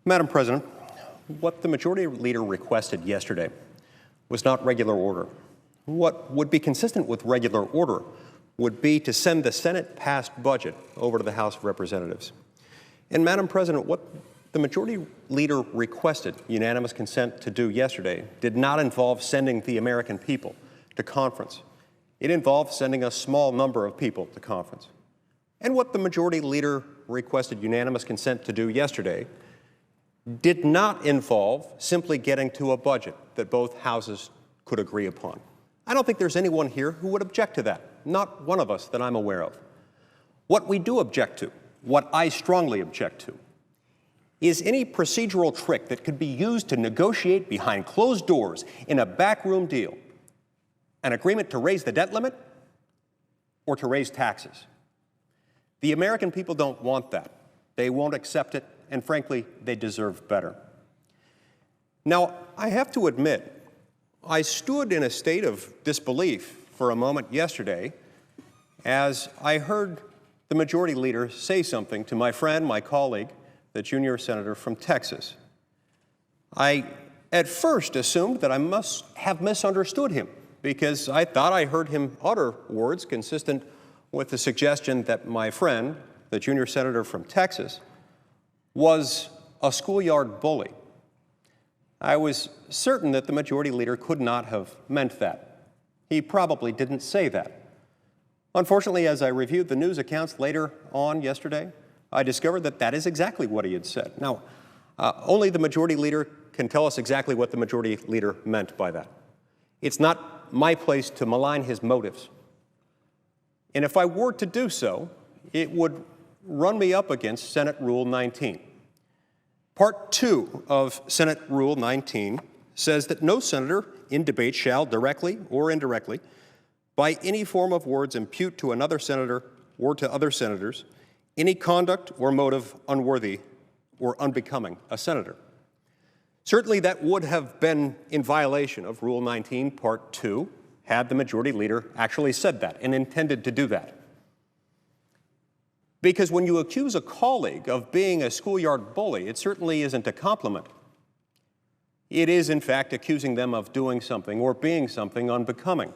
Madam President, what the Majority Leader requested yesterday was not regular order. What would be consistent with regular order would be to send the Senate-passed budget over to the House of Representatives. And, Madam President, what the Majority Leader requested unanimous consent to do yesterday did not involve sending the American people to conference. It involved sending a small number of people to conference. And what the Majority Leader requested unanimous consent to do yesterday did not involve simply getting to a budget that both houses could agree upon. I don't think there's anyone here who would object to that, not one of us that I'm aware of. What we do object to, what I strongly object to, is any procedural trick that could be used to negotiate behind closed doors in a backroom deal, an agreement to raise the debt limit or to raise taxes. The American people don't want that. They won't accept it, and frankly, they deserve better. Now, I have to admit, I stood in a state of disbelief for a moment yesterday as I heard the Majority Leader say something to my friend, my colleague, the junior senator from Texas. I at first assumed that I must have misunderstood him because I thought I heard him utter words consistent with the suggestion that my friend, the junior senator from Texas, was a schoolyard bully. I was certain that the Majority Leader could not have meant that. He probably didn't say that. Unfortunately, as I reviewed the news accounts later on yesterday, I discovered that that is exactly what he had said. Now, only the Majority Leader can tell us exactly what the Majority Leader meant by that. It's not my place to malign his motives. And if I were to do so, it would run me up against Senate Rule 19. Part 2 of Senate Rule 19 says that no senator in debate shall, directly or indirectly, by any form of words impute to another senator or to other senators any conduct or motive unworthy or unbecoming a senator. Certainly that would have been in violation of Rule 19, Part 2, had the Majority Leader actually said that and intended to do that. Because when you accuse a colleague of being a schoolyard bully, it certainly isn't a compliment. It is, in fact, accusing them of doing something or being something unbecoming.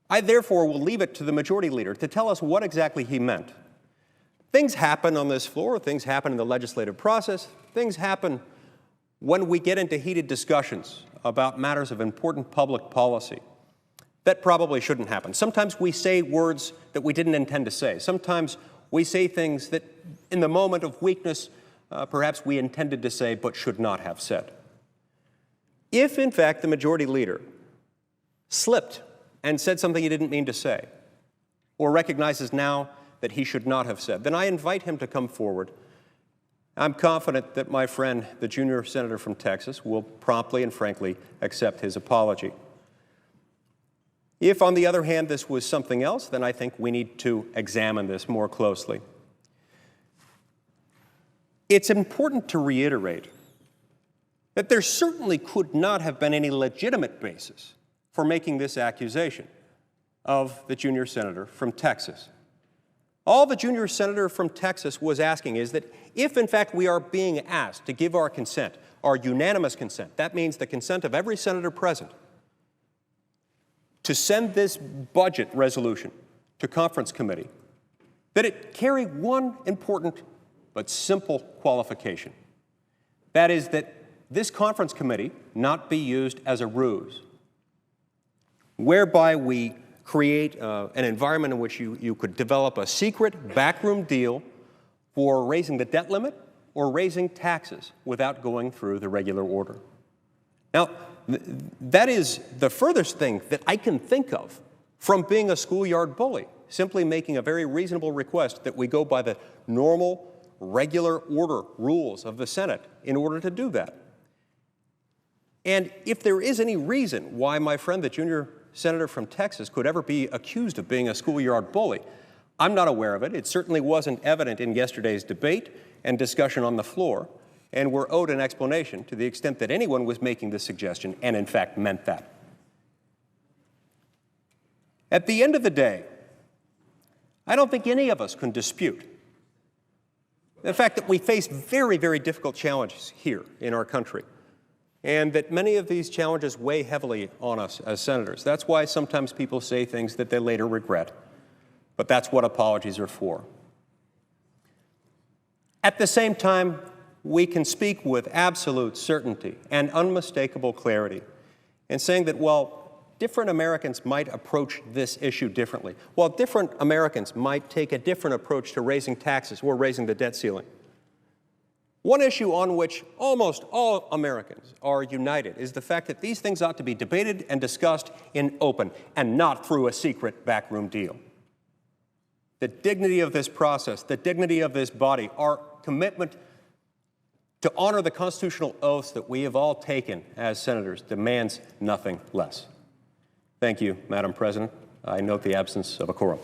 I, therefore, will leave it to the Majority Leader to tell us what exactly he meant. Things happen on this floor, things happen in the legislative process, things happen when we get into heated discussions about matters of important public policy. That probably shouldn't happen. Sometimes we say words that we didn't intend to say. Sometimes we say things that, in the moment of weakness, perhaps we intended to say but should not have said. If, in fact, the Majority Leader slipped and said something he didn't mean to say, or recognizes now that he should not have said, then I invite him to come forward. I'm confident that my friend, the junior senator from Texas, will promptly and frankly accept his apology. If, on the other hand, this was something else, then I think we need to examine this more closely. It's important to reiterate that there certainly could not have been any legitimate basis for making this accusation of the junior senator from Texas. All the junior senator from Texas was asking is that if, in fact, we are being asked to give our consent, our unanimous consent, that means the consent of every senator present, to send this budget resolution to conference committee, that it carry one important but simple qualification. That is that this conference committee not be used as a ruse, whereby we create an environment in which you could develop a secret backroom deal for raising the debt limit or raising taxes without going through the regular order. Now, that is the furthest thing that I can think of from being a schoolyard bully, simply making a very reasonable request that we go by the normal, regular order rules of the Senate in order to do that. And if there is any reason why my friend, the junior senator from Texas, could ever be accused of being a schoolyard bully, I'm not aware of it. It certainly wasn't evident in yesterday's debate and discussion on the floor. And we're owed an explanation to the extent that anyone was making this suggestion and, in fact, meant that. At the end of the day, I don't think any of us can dispute The fact that we face very, very difficult challenges here in our country, and that many of these challenges weigh heavily on us as senators. That's why sometimes people say things that they later regret. But that's what apologies are for. At the same time, we can speak with absolute certainty and unmistakable clarity in saying that while different Americans might approach this issue differently, while different Americans might take a different approach to raising taxes or raising the debt ceiling, one issue on which almost all Americans are united is the fact that these things ought to be debated and discussed in open and not through a secret backroom deal. The dignity of this process, the dignity of this body, our commitment to honor the constitutional oaths that we have all taken as senators demands nothing less. Thank you, Madam President. I note the absence of a quorum.